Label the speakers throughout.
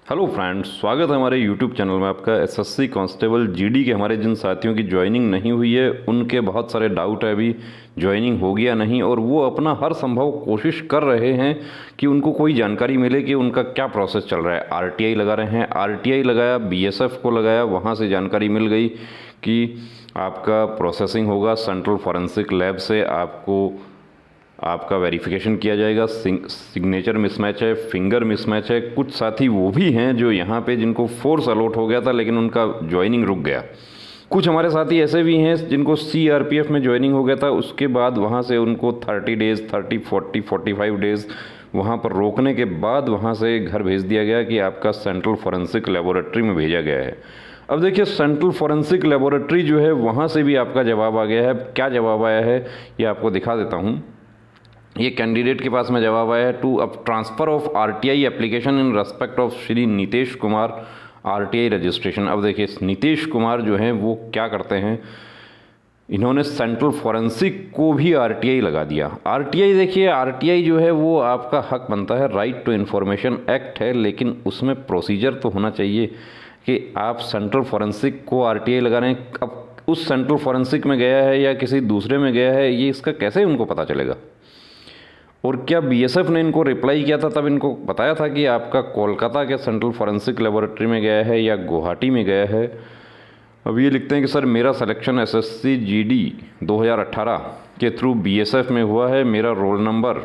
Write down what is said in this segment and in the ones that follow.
Speaker 1: Hello friends, स्वागत है हमारे यूट्यूब चैनल में आपका। एसएससी कांस्टेबल जीडी के हमारे जिन साथियों की ज्वाइनिंग नहीं हुई है उनके बहुत सारे डाउट है अभी ज्वाइनिंग हो गया नहीं, और वो अपना हर संभव कोशिश कर रहे हैं कि उनको कोई जानकारी मिले कि उनका क्या प्रोसेस चल रहा है। आरटीआई लगा रहे हैं, आरटीआई लगाया, बीएसएफ को लगाया, वहाँ से जानकारी मिल गई कि आपका प्रोसेसिंग होगा सेंट्रल फॉरेंसिक लैब से, आपका वेरिफिकेशन किया जाएगा। सिग्नेचर मिसमैच है, फिंगर मिसमैच है। कुछ साथी वो भी हैं जो यहाँ पे जिनको फोर्स अलॉट हो गया था लेकिन उनका ज्वाइनिंग रुक गया। कुछ हमारे साथी ऐसे भी हैं जिनको सीआरपीएफ में ज्वाइनिंग हो गया था, उसके बाद वहाँ से उनको 30 डेज़ 30 40 45 डेज़ वहाँ पर रोकने के बाद वहाँ से घर भेज दिया गया कि आपका सेंट्रल फॉरेंसिक लेबोरेटरी में भेजा गया है। अब देखिए, सेंट्रल फॉरेंसिक लेबोरेटरी जो है वहाँ से भी आपका जवाब आ गया है। क्या जवाब आया है ये आपको दिखा देता हूँ। ये कैंडिडेट के पास में जवाब आया है टू अब transfer of RTI application in respect of Shri Nitish Kumar RTI registration. अब देखिए, नीतीश कुमार जो हैं वो क्या करते हैं, इन्होंने सेंट्रल फॉरेंसिक को भी आरटीआई लगा दिया। आरटीआई देखिए, आरटीआई जो है वो आपका हक बनता है, राइट टू इन्फॉर्मेशन एक्ट है, लेकिन उसमें प्रोसीजर तो होना चाहिए कि आप सेंट्रल फॉरेंसिक को आरटीआई लगा रहे हैं। अब उस सेंट्रल फॉरेंसिक में गया है या किसी दूसरे में गया है, ये इसका कैसे उनको पता चलेगा। और क्या बीएसएफ ने इनको रिप्लाई किया था तब इनको बताया था कि आपका कोलकाता के सेंट्रल फॉरेंसिक लेबोरेटरी में गया है या गुवाहाटी में गया है। अब ये लिखते हैं कि सर मेरा सिलेक्शन एसएससी जीडी 2018 के थ्रू बीएसएफ में हुआ है, मेरा रोल नंबर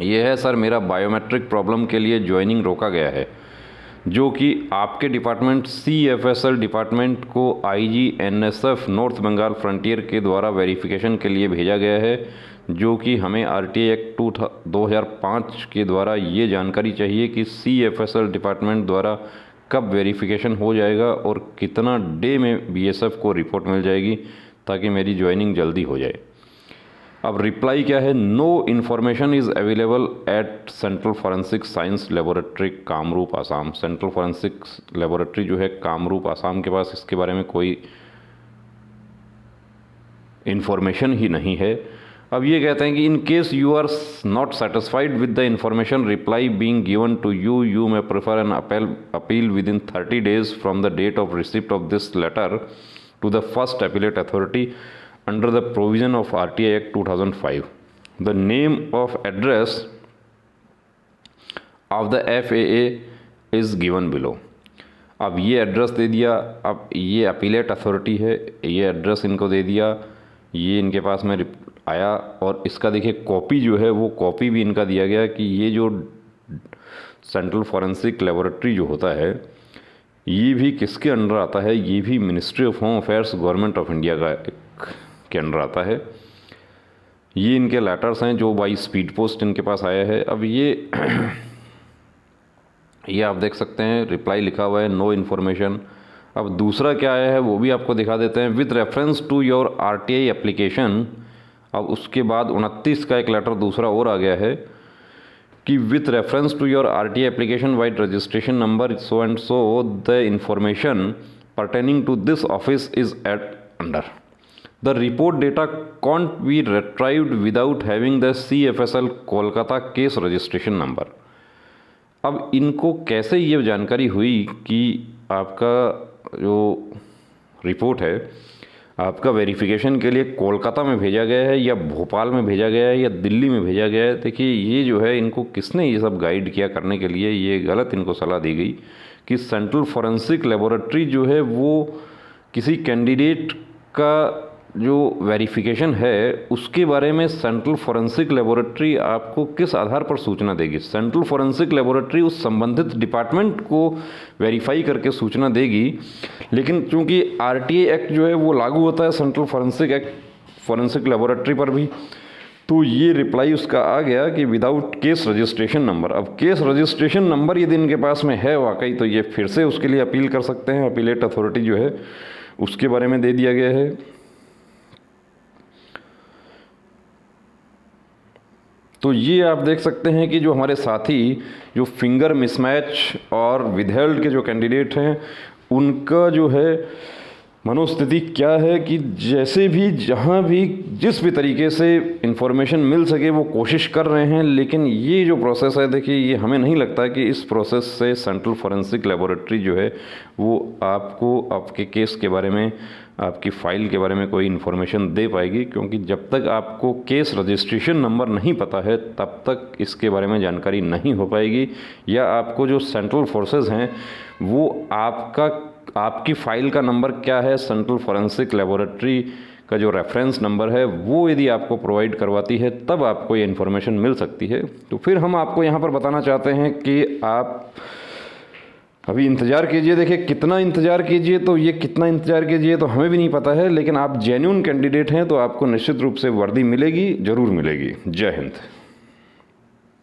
Speaker 1: ये है सर, मेरा बायोमेट्रिक प्रॉब्लम के लिए ज्वाइनिंग रोका गया है, जो कि आपके डिपार्टमेंट सीएफएसएल डिपार्टमेंट को आईजीएनएसएफ नॉर्थ बंगाल फ्रंटियर के द्वारा वेरिफिकेशन के लिए भेजा गया है, जो कि हमें आरटीआई एक्ट 2005 के द्वारा ये जानकारी चाहिए कि सीएफएसएल डिपार्टमेंट द्वारा कब वेरिफिकेशन हो जाएगा और कितना डे में बीएसएफ को रिपोर्ट मिल जाएगी ताकि मेरी ज्वाइनिंग जल्दी हो जाए। अब रिप्लाई क्या है, no information is available at central forensic science laboratory Kamrup Assam. Central forensic laboratory जो है कामरूप आसाम के पास इसके बारे में कोई इन्फॉर्मेशन ही नहीं है। अब ये कहते हैं कि in case you are not satisfied with the information reply being given to you, you may prefer an appeal within 30 days from the date of receipt of this letter to the first appellate authority under the provision of RTI Act 2005. The name of address of the FAA is given below. अब ये address दे दिया, अब ये appellate authority है, ये address इनको दे दिया, ये इनके पास में आया, और इसका देखिए कॉपी जो है वो कॉपी भी इनका दिया गया कि ये जो सेंट्रल फॉरेंसिक लेबोरेटरी जो होता है ये भी किसके अंडर आता है, ये भी ministry of home affairs government of India का के अंडर आता है। ये इनके लेटर्स हैं जो बाई स्पीड पोस्ट इनके पास आया है। अब ये आप देख सकते हैं, रिप्लाई लिखा हुआ है नो इन्फॉर्मेशन। अब दूसरा क्या आया है वो भी आपको दिखा देते हैं, with reference to your RTI application. अब उसके बाद 29 का एक लेटर दूसरा और आ गया है कि with reference to your RTI application vide registration number so and so the information pertaining to this office is at under. The report data can't be retrieved without having the CFSL Kolkata case registration number. अब इनको कैसे ये जानकारी हुई कि आपका जो report है आपका वेरिफिकेशन के लिए कोलकाता में भेजा गया है या भोपाल में भेजा गया है या दिल्ली में भेजा गया है। देखिए, ये जो है इनको किसने ये सब गाइड किया करने के लिए, ये गलत इनको सलाह दी गई कि सेंट्रल फॉरेंसिक लेबोरेटरी जो है वो किसी कैंडिडेट का जो वेरिफिकेशन है उसके बारे में सेंट्रल फॉरेंसिक लेबोरेटरी आपको किस आधार पर सूचना देगी। सेंट्रल फॉरेंसिक लेबोरेटरी उस संबंधित डिपार्टमेंट को वेरीफाई करके सूचना देगी, लेकिन चूंकि आरटीआई एक्ट जो है वो लागू होता है सेंट्रल फॉरेंसिक लेबोरेटरी पर भी, तो ये रिप्लाई उसका आ गया कि विदाउट केस रजिस्ट्रेशन नंबर। अब केस रजिस्ट्रेशन नंबर यदि इनके पास में है वाकई तो ये फिर से उसके लिए अपील कर सकते हैं, अपीलेट अथॉरिटी जो है उसके बारे में दे दिया गया है। तो ये आप देख सकते हैं कि जो हमारे साथी जो फिंगर मिसमैच और विदहेल्ड के जो कैंडिडेट हैं उनका जो है मनोस्थिति क्या है कि जैसे भी जहाँ भी जिस भी तरीके से इंफॉर्मेशन मिल सके वो कोशिश कर रहे हैं, लेकिन ये जो प्रोसेस है देखिए, ये हमें नहीं लगता कि इस प्रोसेस से सेंट्रल फॉरेंसिक लेबोरेटरी जो है वो आपको आपके केस के बारे में, आपकी फ़ाइल के बारे में कोई इन्फॉर्मेशन दे पाएगी, क्योंकि जब तक आपको केस रजिस्ट्रेशन नंबर नहीं पता है तब तक इसके बारे में जानकारी नहीं हो पाएगी, या आपको जो सेंट्रल फोर्सेस हैं वो आपकी फ़ाइल का नंबर क्या है, सेंट्रल फॉरेंसिक लेबोरेटरी का जो रेफरेंस नंबर है वो यदि आपको प्रोवाइड करवाती है तब आपको ये इन्फॉर्मेशन मिल सकती है। तो फिर हम आपको यहाँ पर बताना चाहते हैं कि आप अभी इंतज़ार कीजिए। देखिए कितना इंतज़ार कीजिए, तो ये कितना इंतज़ार कीजिए तो हमें भी नहीं पता है, लेकिन आप जेन्युइन कैंडिडेट हैं तो आपको निश्चित रूप से वर्दी मिलेगी, ज़रूर मिलेगी। जय हिंद।